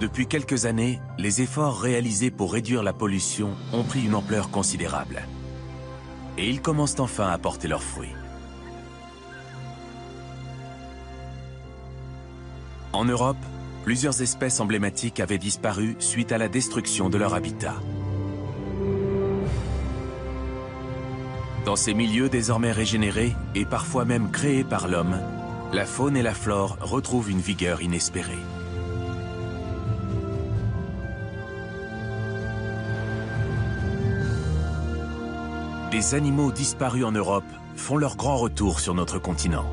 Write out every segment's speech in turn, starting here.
Depuis quelques années, les efforts réalisés pour réduire la pollution ont pris une ampleur considérable. Et ils commencent enfin à porter leurs fruits. En Europe, plusieurs espèces emblématiques avaient disparu suite à la destruction de leur habitat. Dans ces milieux désormais régénérés et parfois même créés par l'homme, la faune et la flore retrouvent une vigueur inespérée. Des animaux disparus en Europe font leur grand retour sur notre continent.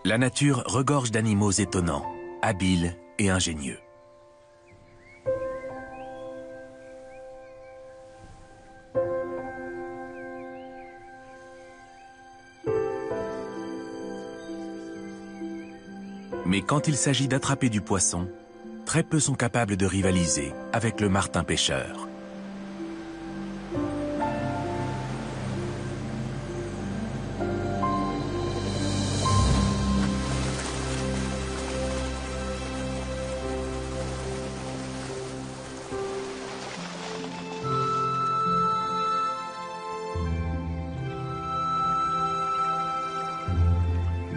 La nature regorge d'animaux étonnants, habiles et ingénieux. Mais quand il s'agit d'attraper du poisson, très peu sont capables de rivaliser avec le martin pêcheur.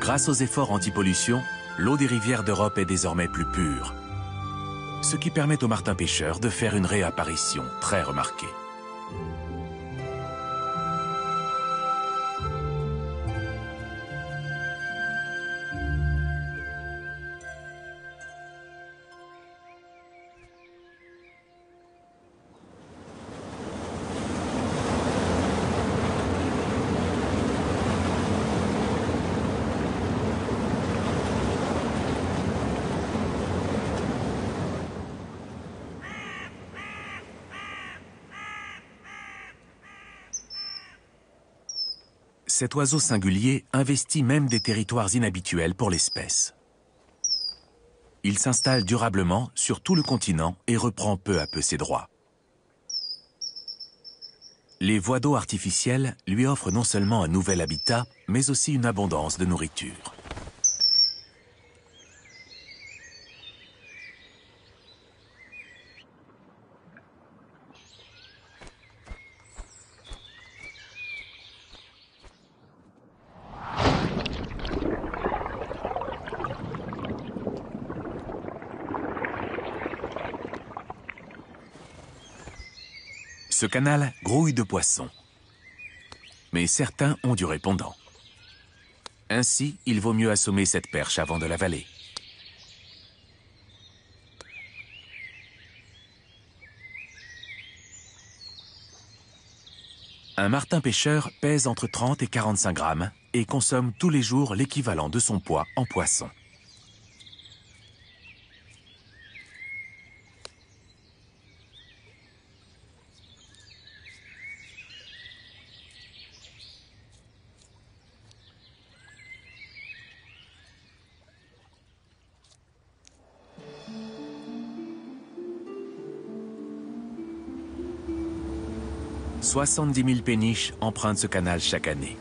Grâce aux efforts anti-pollution, l'eau des rivières d'Europe est désormais plus pure, ce qui permet aux martins pêcheurs de faire une réapparition très remarquée. Cet oiseau singulier investit même des territoires inhabituels pour l'espèce. Il s'installe durablement sur tout le continent et reprend peu à peu ses droits. Les voies d'eau artificielles lui offrent non seulement un nouvel habitat, mais aussi une abondance de nourriture. Ce canal grouille de poissons. Mais certains ont du répondant. Ainsi, il vaut mieux assommer cette perche avant de l'avaler. Un martin pêcheur pèse entre 30 et 45 grammes et consomme tous les jours l'équivalent de son poids en poisson. « 70 000 péniches empruntent ce canal chaque année.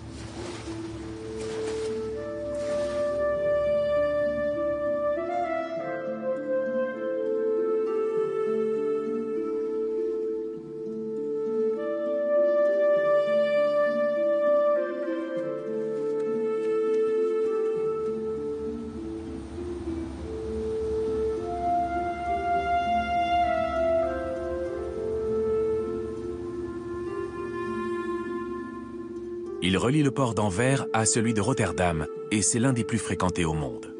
Il relie le port d'Anvers à celui de Rotterdam et c'est l'un des plus fréquentés au monde.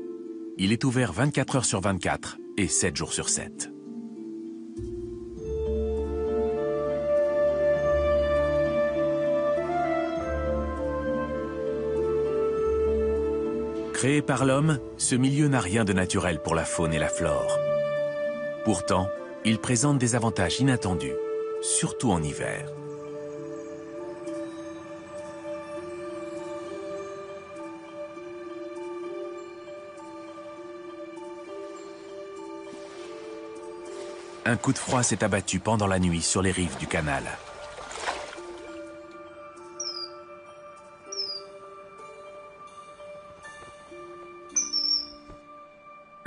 Il est ouvert 24 heures sur 24 et 7 jours sur 7. Créé par l'homme, ce milieu n'a rien de naturel pour la faune et la flore. Pourtant, il présente des avantages inattendus, surtout en hiver. Un coup de froid s'est abattu pendant la nuit sur les rives du canal.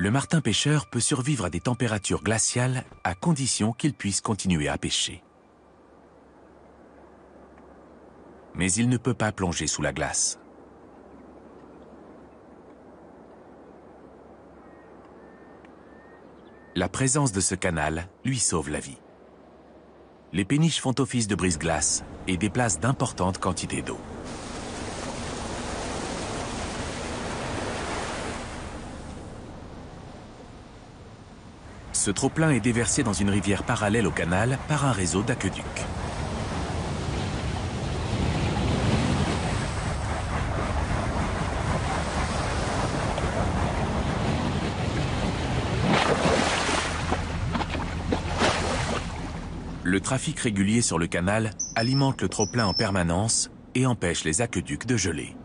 Le martin-pêcheur peut survivre à des températures glaciales à condition qu'il puisse continuer à pêcher. Mais il ne peut pas plonger sous la glace. La présence de ce canal lui sauve la vie. Les péniches font office de brise-glace et déplacent d'importantes quantités d'eau. Ce trop-plein est déversé dans une rivière parallèle au canal par un réseau d'aqueducs. Le trafic régulier sur le canal alimente le trop-plein en permanence et empêche les aqueducs de geler.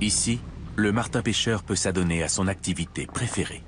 Ici, le martin-pêcheur peut s'adonner à son activité préférée.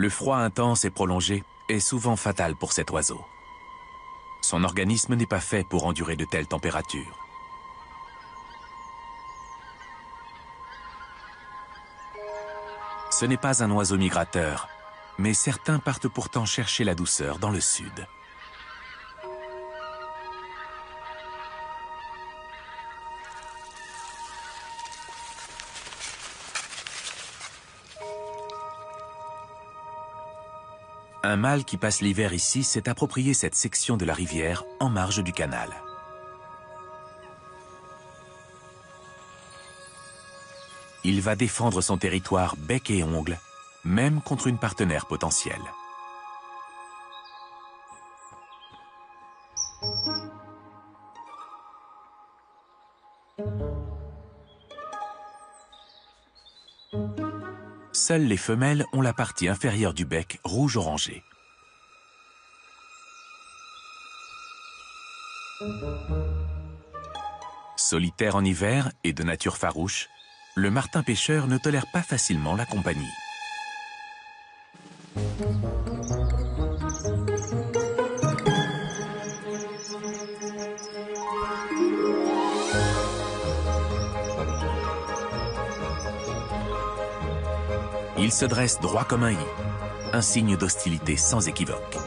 Le froid intense et prolongé est souvent fatal pour cet oiseau. Son organisme n'est pas fait pour endurer de telles températures. Ce n'est pas un oiseau migrateur, mais certains partent pourtant chercher la douceur dans le sud. Un mâle qui passe l'hiver ici s'est approprié cette section de la rivière en marge du canal. Il va défendre son territoire bec et ongles, même contre une partenaire potentielle. Seules les femelles ont la partie inférieure du bec rouge-orangé. Solitaire en hiver et de nature farouche, le martin-pêcheur ne tolère pas facilement la compagnie. Il se dresse droit comme un i, un signe d'hostilité sans équivoque.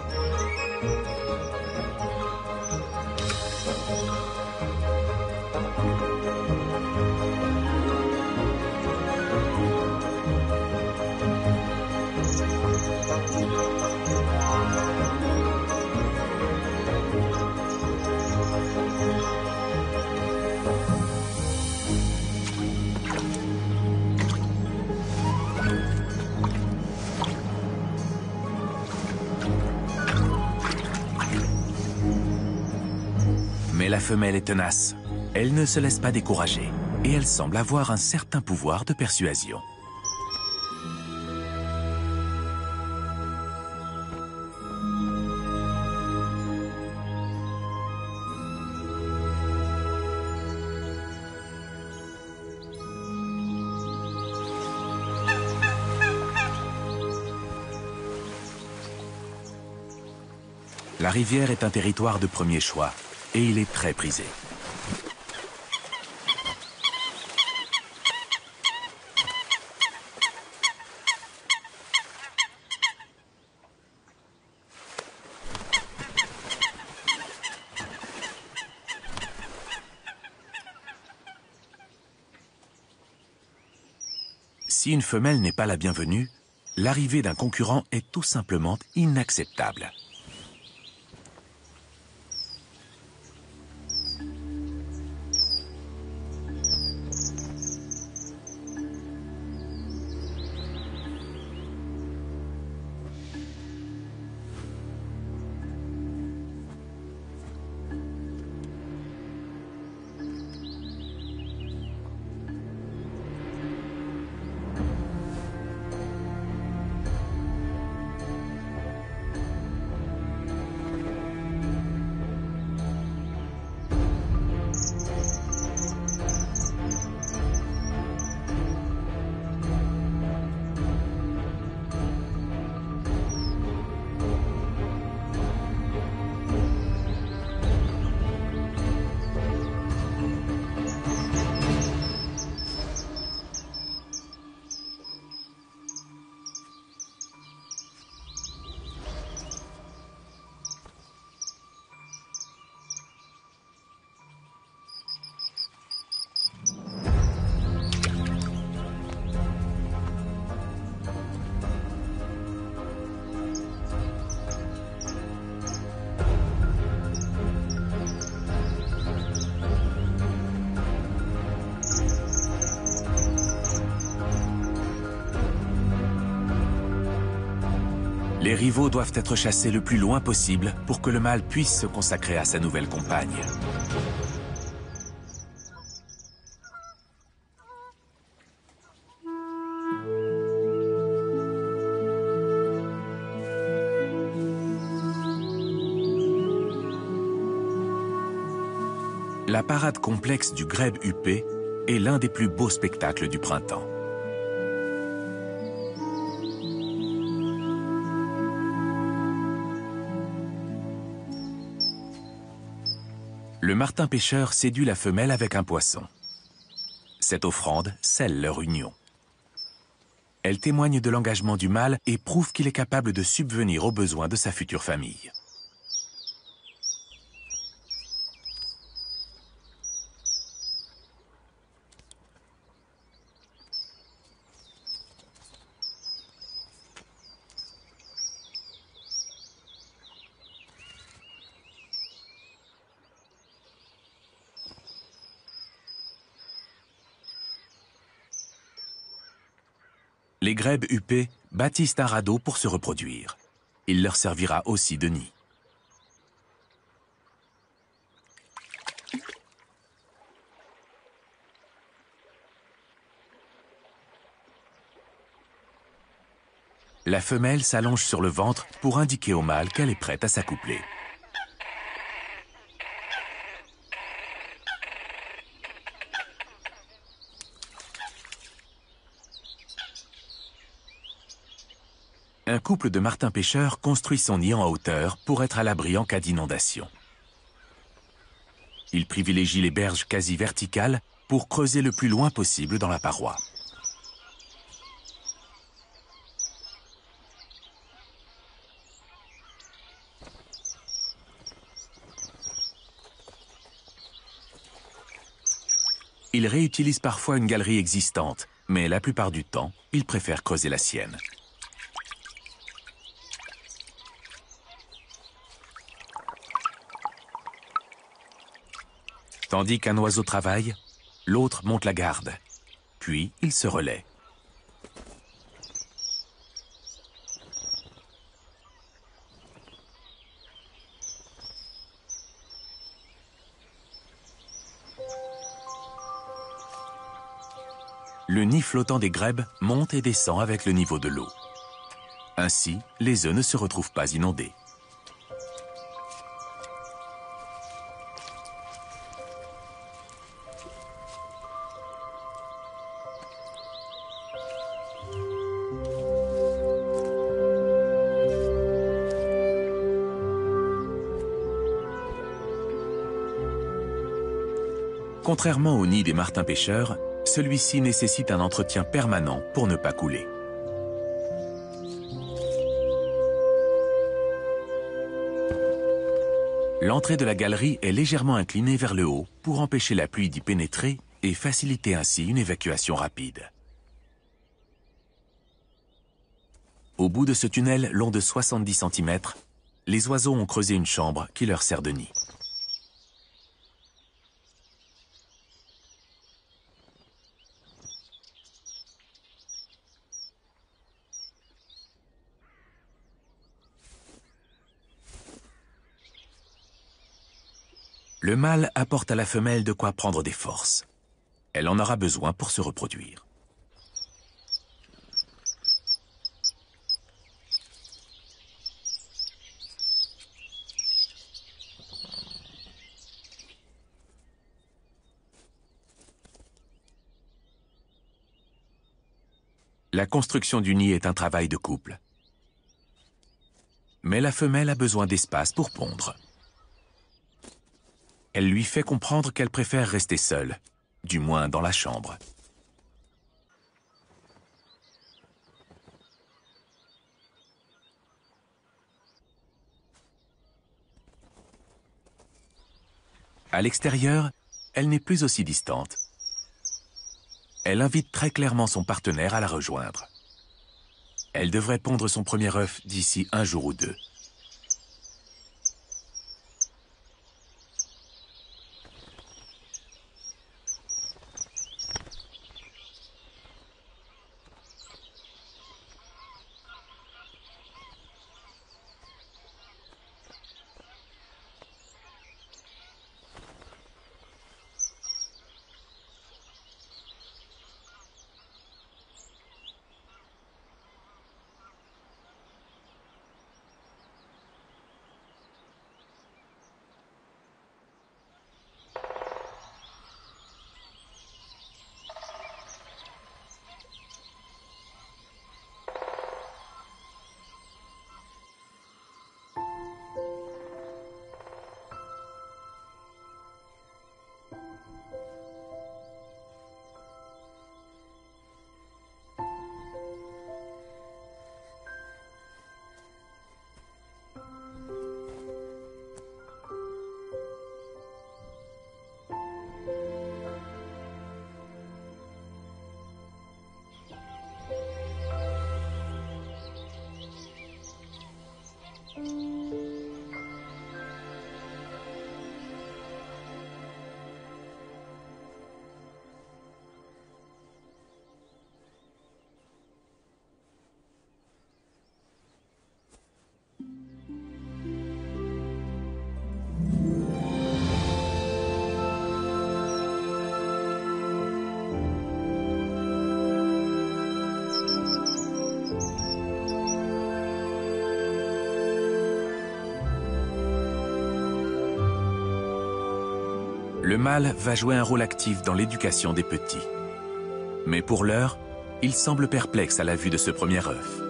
Mais la femelle est tenace. Elle ne se laisse pas décourager et elle semble avoir un certain pouvoir de persuasion. La rivière est un territoire de premier choix et il est très prisé. Si une femelle n'est pas la bienvenue, l'arrivée d'un concurrent est tout simplement inacceptable. Les rivaux doivent être chassés le plus loin possible pour que le mâle puisse se consacrer à sa nouvelle compagne. La parade complexe du grèbe huppé est l'un des plus beaux spectacles du printemps. Le martin-pêcheur séduit la femelle avec un poisson. Cette offrande scelle leur union. Elle témoigne de l'engagement du mâle et prouve qu'il est capable de subvenir aux besoins de sa future famille. Les grèbes huppés bâtissent un radeau pour se reproduire. Il leur servira aussi de nid. La femelle s'allonge sur le ventre pour indiquer au mâle qu'elle est prête à s'accoupler. Un couple de martins-pêcheurs construit son nid en hauteur pour être à l'abri en cas d'inondation. Il privilégie les berges quasi verticales pour creuser le plus loin possible dans la paroi. Il réutilise parfois une galerie existante, mais la plupart du temps, il préfère creuser la sienne. Tandis qu'un oiseau travaille, l'autre monte la garde. Puis, il se relaie. Le nid flottant des grèbes monte et descend avec le niveau de l'eau. Ainsi, les œufs ne se retrouvent pas inondés. Contrairement au nid des martins pêcheurs, celui-ci nécessite un entretien permanent pour ne pas couler. L'entrée de la galerie est légèrement inclinée vers le haut pour empêcher la pluie d'y pénétrer et faciliter ainsi une évacuation rapide. Au bout de ce tunnel long de 70 cm, les oiseaux ont creusé une chambre qui leur sert de nid. Le mâle apporte à la femelle de quoi prendre des forces. Elle en aura besoin pour se reproduire. La construction du nid est un travail de couple. Mais la femelle a besoin d'espace pour pondre. Elle lui fait comprendre qu'elle préfère rester seule, du moins dans la chambre. À l'extérieur, elle n'est plus aussi distante. Elle invite très clairement son partenaire à la rejoindre. Elle devrait pondre son premier œuf d'ici 1 jour ou 2. Le mâle va jouer un rôle actif dans l'éducation des petits. Mais pour l'heure, il semble perplexe à la vue de ce premier œuf.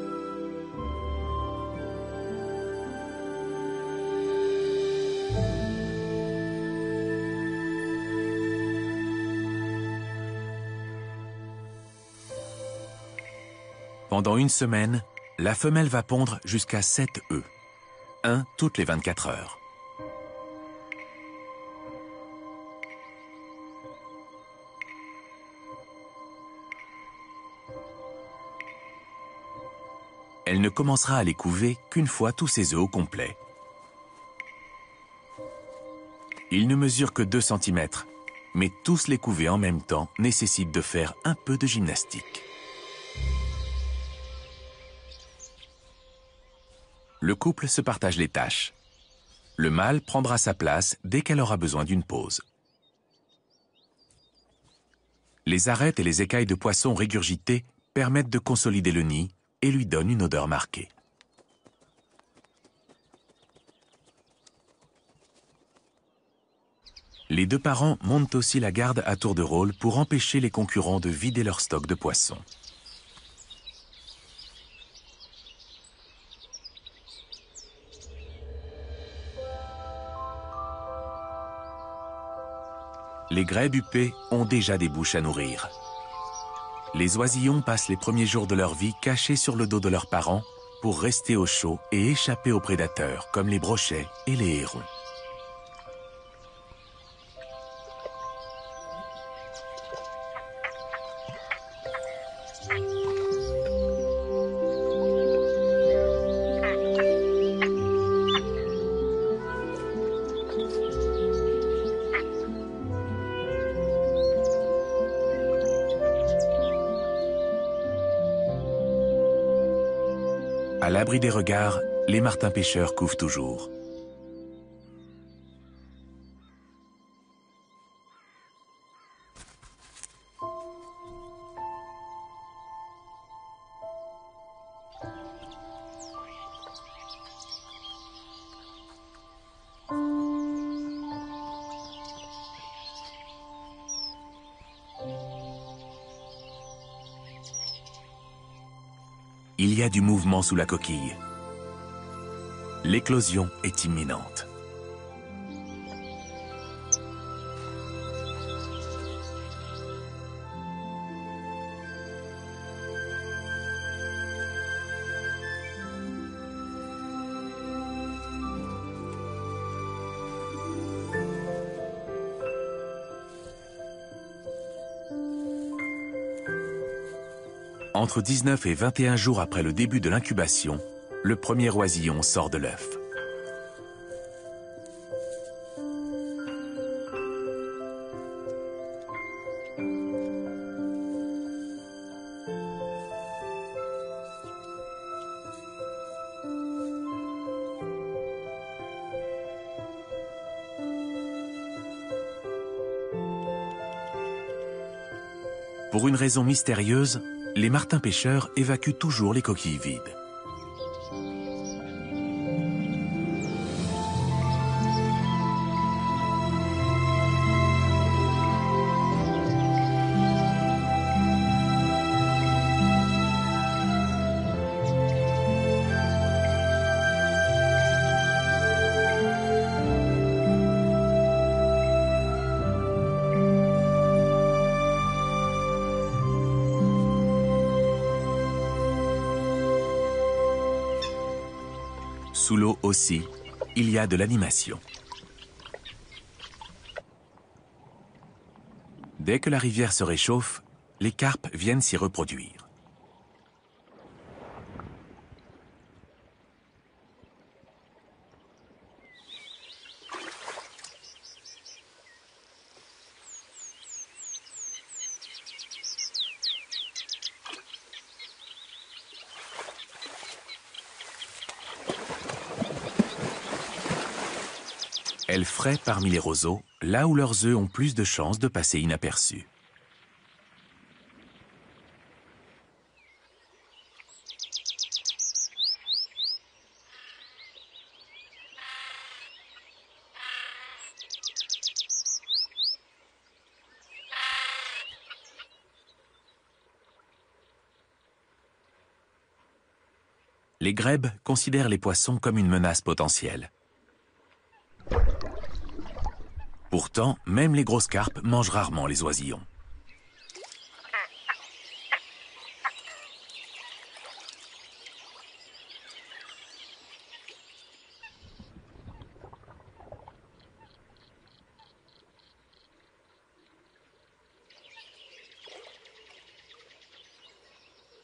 Pendant 1 semaine, la femelle va pondre jusqu'à 7 œufs, un toutes les 24 heures. Elle ne commencera à les couver qu'une fois tous ses œufs au complet. Ils ne mesurent que 2 cm, mais tous les couver en même temps nécessite de faire un peu de gymnastique. Le couple se partage les tâches. Le mâle prendra sa place dès qu'elle aura besoin d'une pause. Les arêtes et les écailles de poisson régurgitées permettent de consolider le nid et lui donnent une odeur marquée. Les 2 parents montent aussi la garde à tour de rôle pour empêcher les concurrents de vider leur stock de poissons. Les grèbes huppées ont déjà des bouches à nourrir. Les oisillons passent les premiers jours de leur vie cachés sur le dos de leurs parents pour rester au chaud et échapper aux prédateurs comme les brochets et les hérons. À l'abri des regards, les martins pêcheurs couvent toujours. Il y a du mouvement sous la coquille. L'éclosion est imminente. Entre 19 et 21 jours après le début de l'incubation, le premier oisillon sort de l'œuf. Pour une raison mystérieuse, les martins pêcheurs évacuent toujours les coquilles vides. Sous l'eau aussi, il y a de l'animation. Dès que la rivière se réchauffe, les carpes viennent s'y reproduire. Elles fraient parmi les roseaux, là où leurs œufs ont plus de chances de passer inaperçus. Les grèbes considèrent les poissons comme une menace potentielle. Pourtant, même les grosses carpes mangent rarement les oisillons.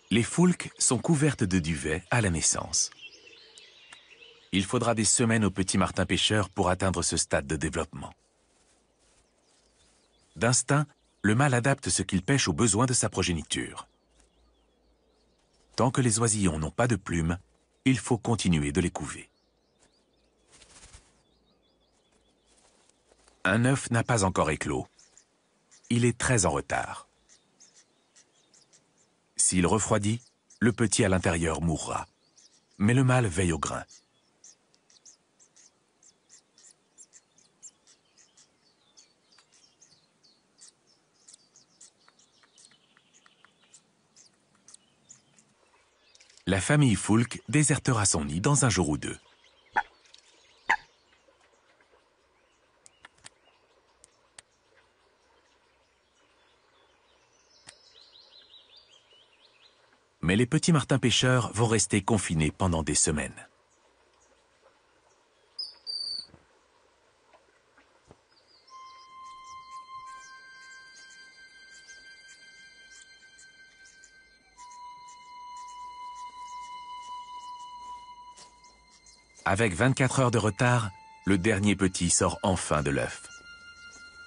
Les foulques sont couvertes de duvet à la naissance. Il faudra des semaines aux petits martins pêcheurs pour atteindre ce stade de développement. D'instinct, le mâle adapte ce qu'il pêche aux besoins de sa progéniture. Tant que les oisillons n'ont pas de plumes, il faut continuer de les couver. Un œuf n'a pas encore éclos. Il est très en retard. S'il refroidit, le petit à l'intérieur mourra. Mais le mâle veille au grain. La famille Foulque désertera son nid dans un jour ou deux. Mais les petits martins pêcheurs vont rester confinés pendant des semaines. Avec 24 heures de retard, le dernier petit sort enfin de l'œuf.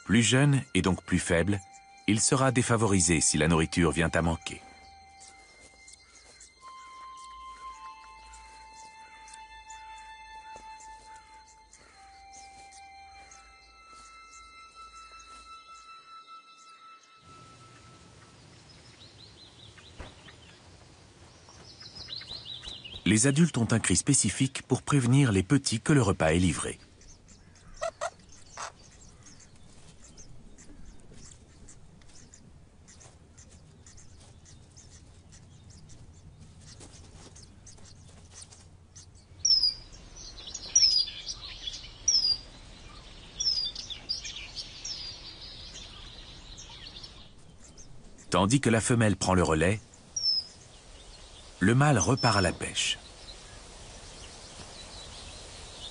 Plus jeune et donc plus faible, il sera défavorisé si la nourriture vient à manquer. Les adultes ont un cri spécifique pour prévenir les petits que le repas est livré. Tandis que la femelle prend le relais, le mâle repart à la pêche.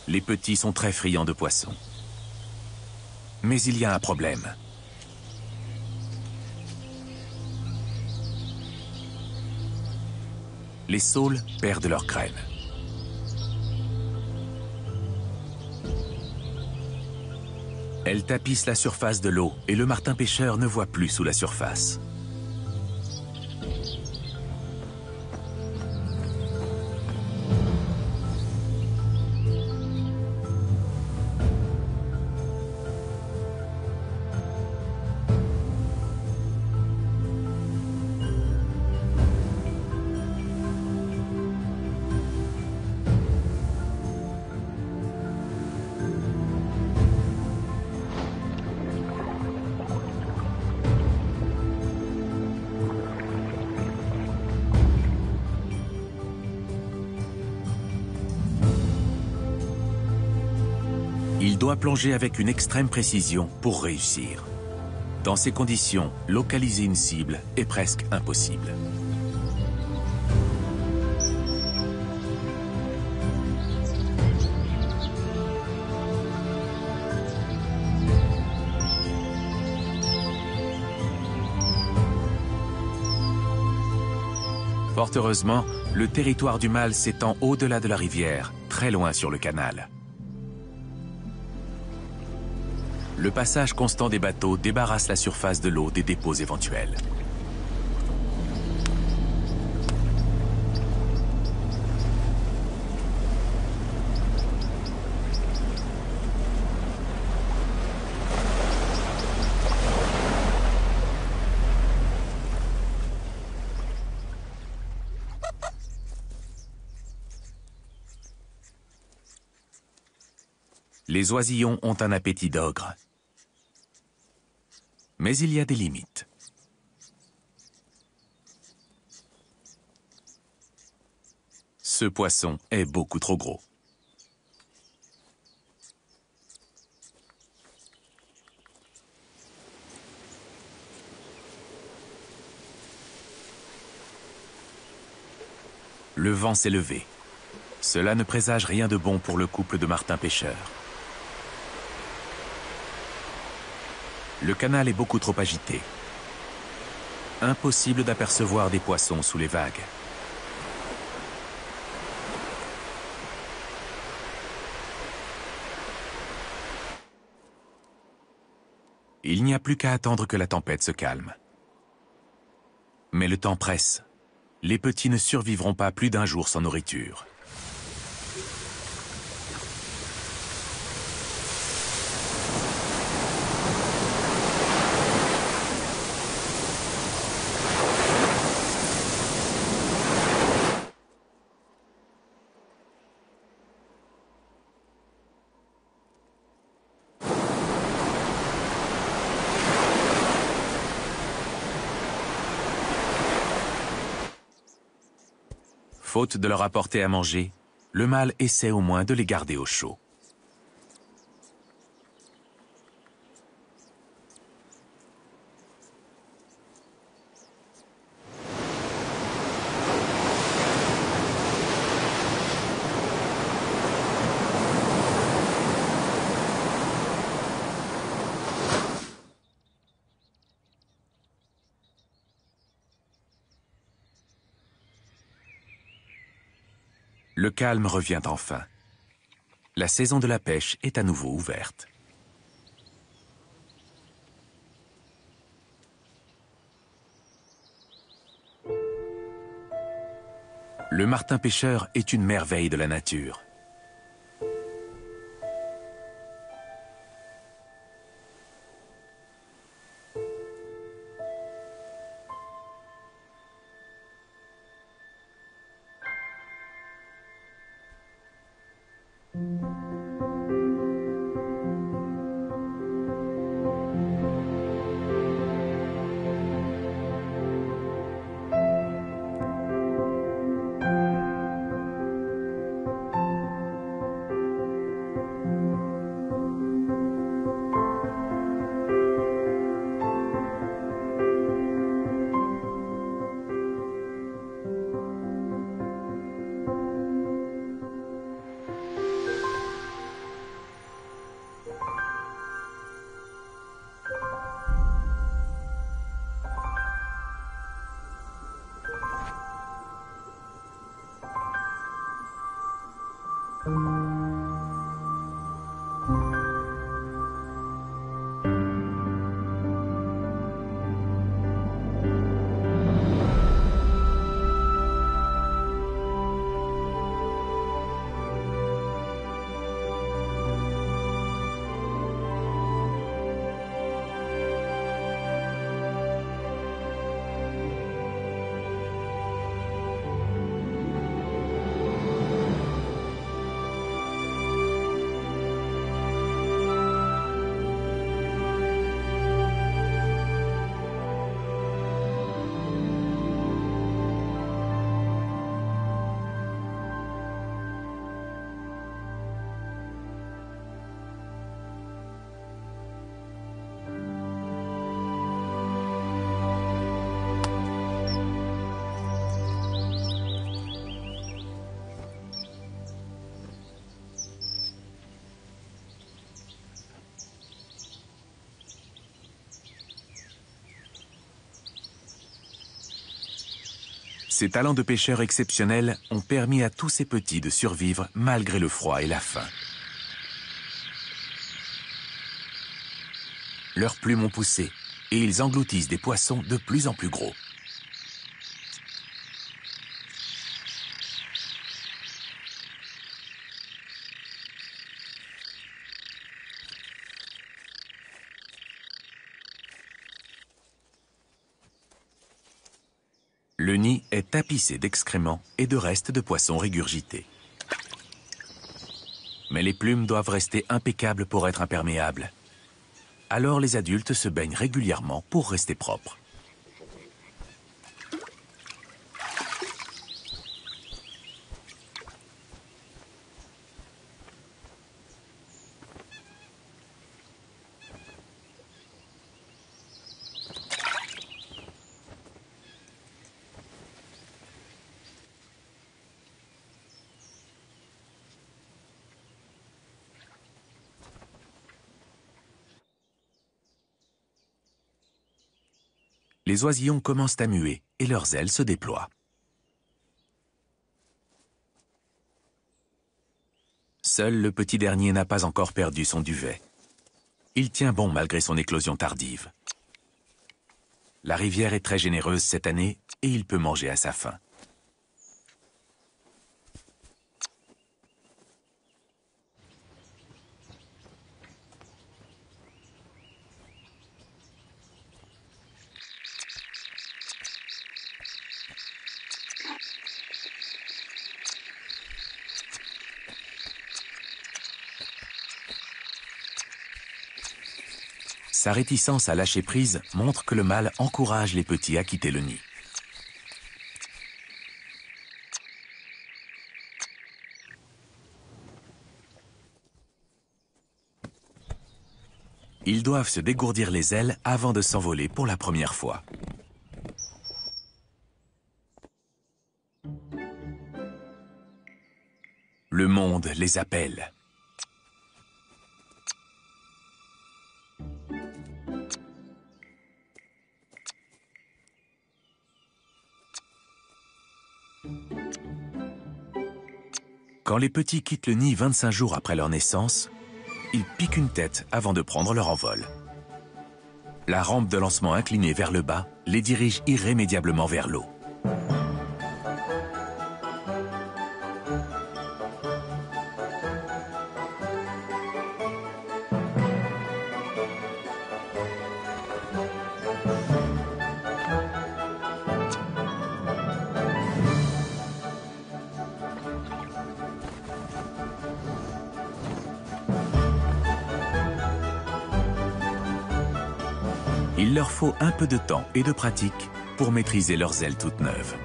Les petits sont très friands de poissons. Mais il y a un problème. Les saules perdent leurs graines. Elles tapissent la surface de l'eau et le martin pêcheur ne voit plus sous la surface. Il doit plonger avec une extrême précision pour réussir. Dans ces conditions, localiser une cible est presque impossible. Fort heureusement, le territoire du mâle s'étend au-delà de la rivière, très loin sur le canal. Le passage constant des bateaux débarrasse la surface de l'eau des dépôts éventuels. Les oisillons ont un appétit d'ogre. Mais il y a des limites. Ce poisson est beaucoup trop gros. Le vent s'est levé. Cela ne présage rien de bon pour le couple de martins pêcheurs. Le canal est beaucoup trop agité. Impossible d'apercevoir des poissons sous les vagues. Il n'y a plus qu'à attendre que la tempête se calme. Mais le temps presse. Les petits ne survivront pas plus d'un jour sans nourriture. Faute de leur apporter à manger, le mâle essaie au moins de les garder au chaud. Le calme revient enfin. La saison de la pêche est à nouveau ouverte. Le martin pêcheur est une merveille de la nature. Ces talents de pêcheurs exceptionnels ont permis à tous ces petits de survivre malgré le froid et la faim. Leurs plumes ont poussé et ils engloutissent des poissons de plus en plus gros. Le nid est tapissé d'excréments et de restes de poissons régurgités. Mais les plumes doivent rester impeccables pour être imperméables. Alors les adultes se baignent régulièrement pour rester propres. Les oisillons commencent à muer et leurs ailes se déploient. Seul le petit dernier n'a pas encore perdu son duvet. Il tient bon malgré son éclosion tardive. La rivière est très généreuse cette année et il peut manger à sa faim. Sa réticence à lâcher prise montre que le mâle encourage les petits à quitter le nid. Ils doivent se dégourdir les ailes avant de s'envoler pour la première fois. Le monde les appelle. Quand les petits quittent le nid 25 jours après leur naissance, ils piquent une tête avant de prendre leur envol. La rampe de lancement inclinée vers le bas les dirige irrémédiablement vers l'eau. Il leur faut un peu de temps et de pratique pour maîtriser leurs ailes toutes neuves.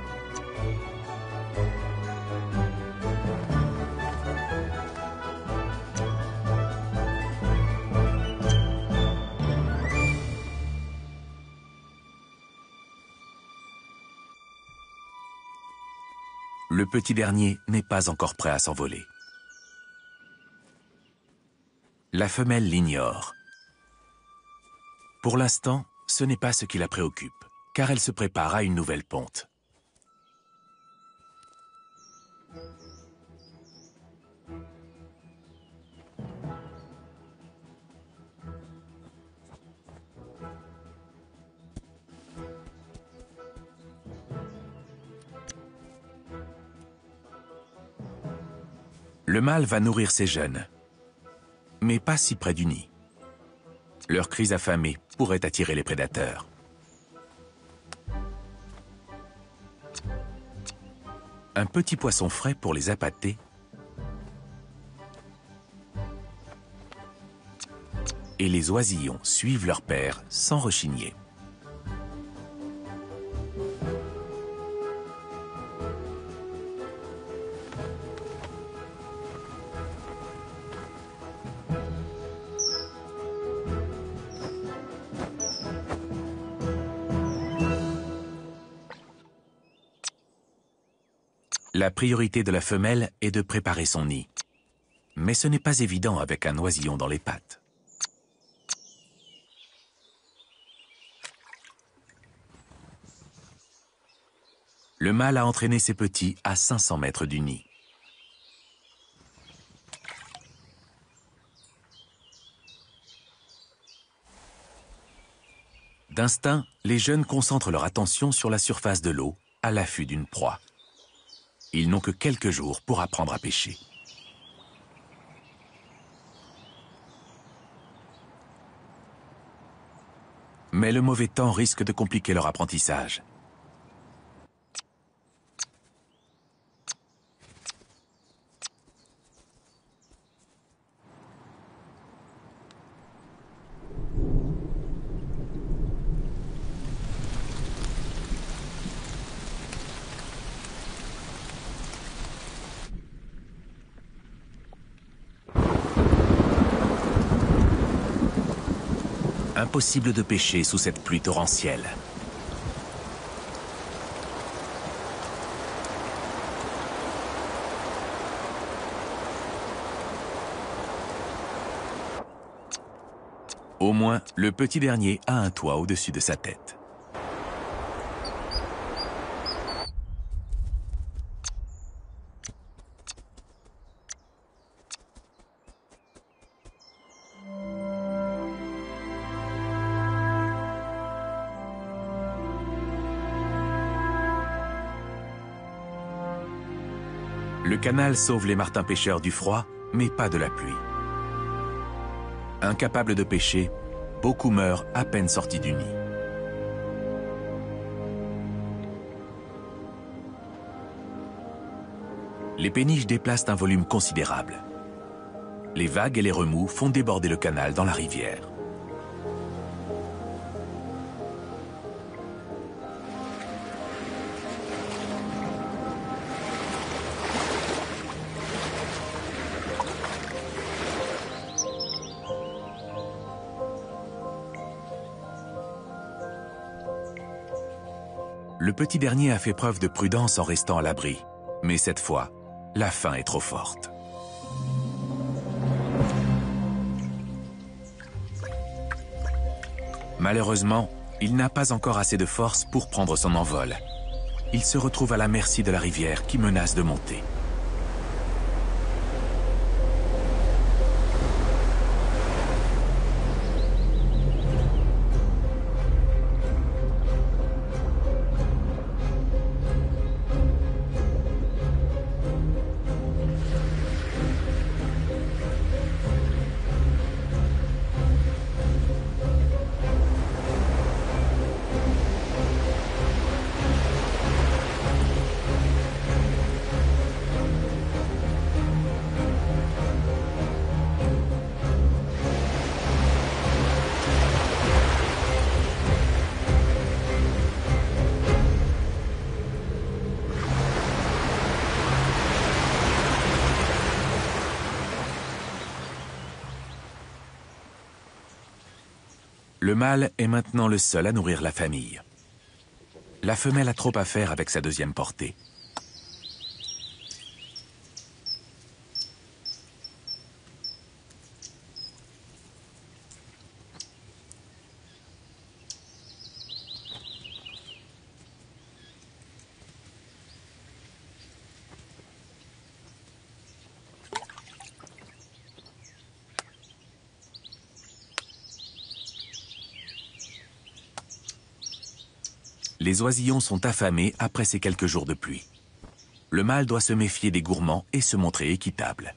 Le petit dernier n'est pas encore prêt à s'envoler. La femelle l'ignore. Pour l'instant, ce n'est pas ce qui la préoccupe, car elle se prépare à une nouvelle ponte. Le mâle va nourrir ses jeunes, mais pas si près du nid. Leurs cris affamés pourraient attirer les prédateurs. Un petit poisson frais pour les appâter et les oisillons suivent leur père sans rechigner. La priorité de la femelle est de préparer son nid. Mais ce n'est pas évident avec un oisillon dans les pattes. Le mâle a entraîné ses petits à 500 mètres du nid. D'instinct, les jeunes concentrent leur attention sur la surface de l'eau, à l'affût d'une proie. Ils n'ont que quelques jours pour apprendre à pêcher. Mais le mauvais temps risque de compliquer leur apprentissage. Impossible de pêcher sous cette pluie torrentielle. Au moins, le petit dernier a un toit au-dessus de sa tête. Le canal sauve les martins pêcheurs du froid, mais pas de la pluie. Incapables de pêcher, beaucoup meurent à peine sortis du nid. Les péniches déplacent un volume considérable. Les vagues et les remous font déborder le canal dans la rivière. Le petit dernier a fait preuve de prudence en restant à l'abri. Mais cette fois, la faim est trop forte. Malheureusement, il n'a pas encore assez de force pour prendre son envol. Il se retrouve à la merci de la rivière qui menace de monter. Le mâle est maintenant le seul à nourrir la famille. La femelle a trop à faire avec sa deuxième portée. Les oisillons sont affamés après ces quelques jours de pluie. Le mâle doit se méfier des gourmands et se montrer équitable.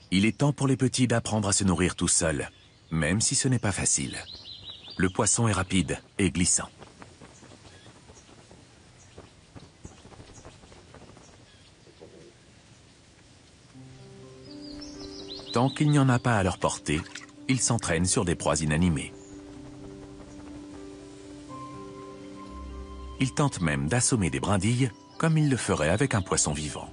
Il est temps pour les petits d'apprendre à se nourrir tout seuls, même si ce n'est pas facile. Le poisson est rapide et glissant. Tant qu'il n'y en a pas à leur portée, ils s'entraînent sur des proies inanimées. Ils tentent même d'assommer des brindilles comme ils le feraient avec un poisson vivant.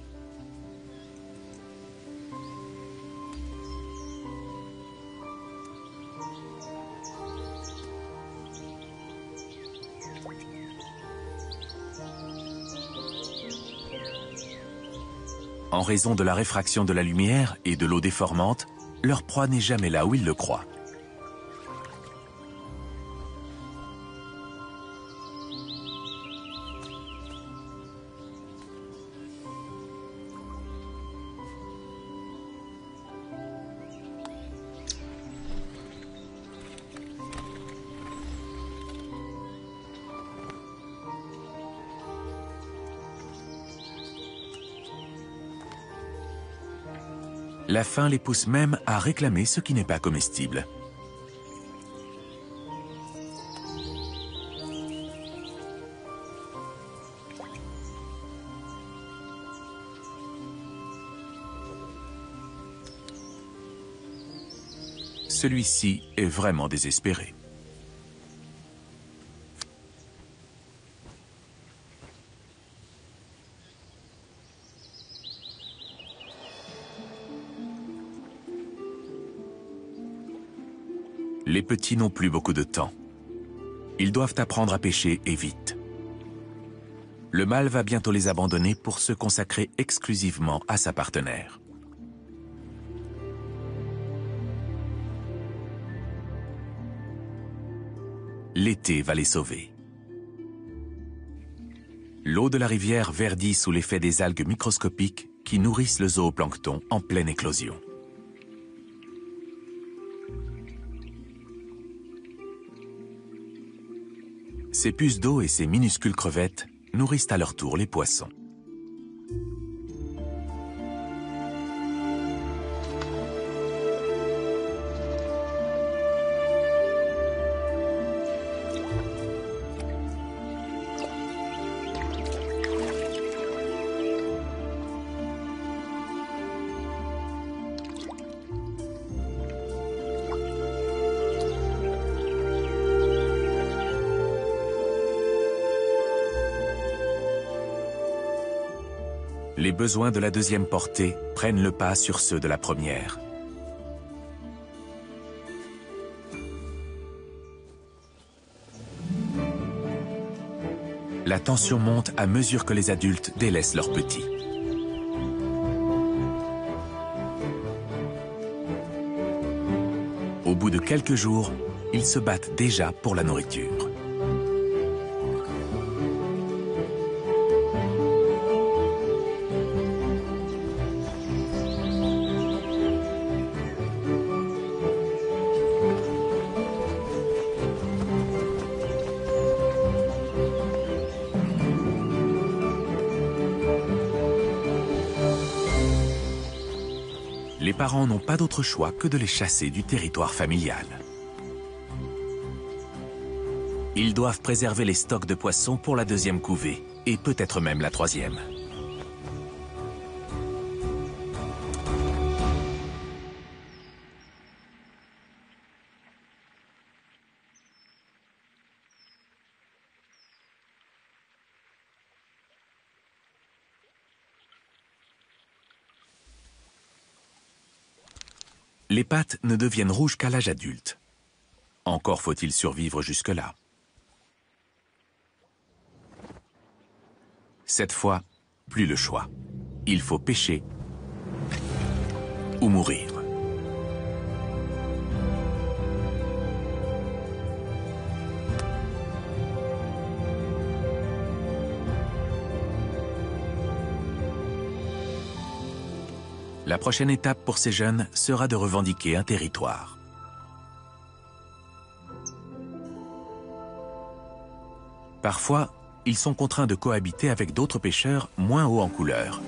En raison de la réfraction de la lumière et de l'eau déformante, leur proie n'est jamais là où ils le croient. La faim les pousse même à réclamer ce qui n'est pas comestible. Celui-ci est vraiment désespéré. Les petits n'ont plus beaucoup de temps. Ils doivent apprendre à pêcher et vite. Le mâle va bientôt les abandonner pour se consacrer exclusivement à sa partenaire. L'été va les sauver. L'eau de la rivière verdit sous l'effet des algues microscopiques qui nourrissent le zooplancton en pleine éclosion. Ces puces d'eau et ces minuscules crevettes nourrissent à leur tour les poissons. Les besoins de la deuxième portée prennent le pas sur ceux de la première. La tension monte à mesure que les adultes délaissent leurs petits. Au bout de quelques jours, ils se battent déjà pour la nourriture. Les parents n'ont pas d'autre choix que de les chasser du territoire familial. Ils doivent préserver les stocks de poissons pour la deuxième couvée et peut-être même la troisième. Les pattes ne deviennent rouges qu'à l'âge adulte. Encore faut-il survivre jusque-là. Cette fois, plus le choix. Il faut pêcher ou mourir. La prochaine étape pour ces jeunes sera de revendiquer un territoire. Parfois, ils sont contraints de cohabiter avec d'autres pêcheurs moins hauts en couleur.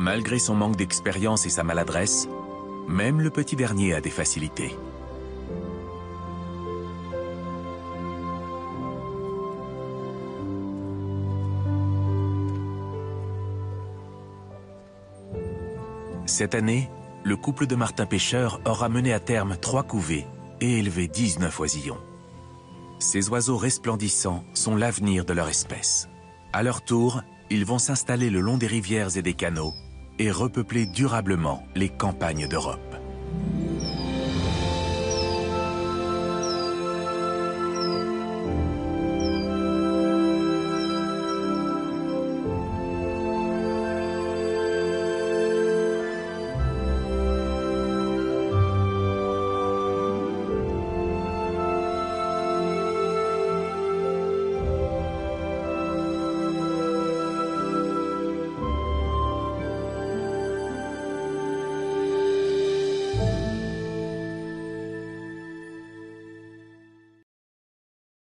Malgré son manque d'expérience et sa maladresse, même le petit dernier a des facilités. Cette année, le couple de martins pêcheurs aura mené à terme 3 couvées et élevé 19 oisillons. Ces oiseaux resplendissants sont l'avenir de leur espèce. À leur tour, ils vont s'installer le long des rivières et des canaux et repeupler durablement les campagnes d'Europe.